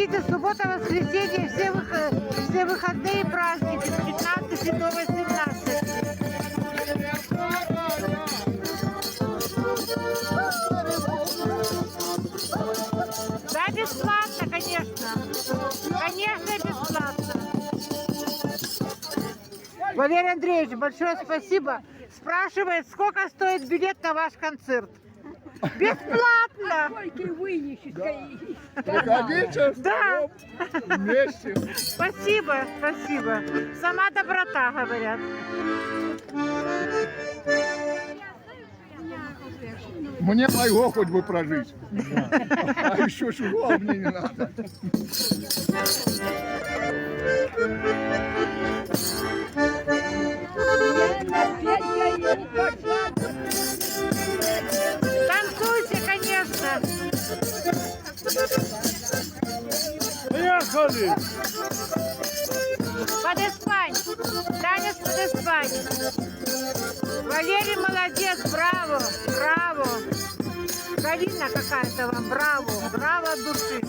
приходите суббота, воскресенье, все выходные праздники с 15 до 18. Да, бесплатно, конечно. Конечно, бесплатно. Валерий Андреевич, большое спасибо. Спрашивает, сколько стоит билет на ваш концерт? Бесплатно! Приходите, Да. вместе. Спасибо, спасибо. Сама доброта, говорят. Мне моего хоть бы прожить. А еще чужого мне не надо. Танцуйте, конечно. Поехали! Под Испань. Танец под Испань. Валерий молодец, браво, браво. Галина какая-то вам, браво, браво от души.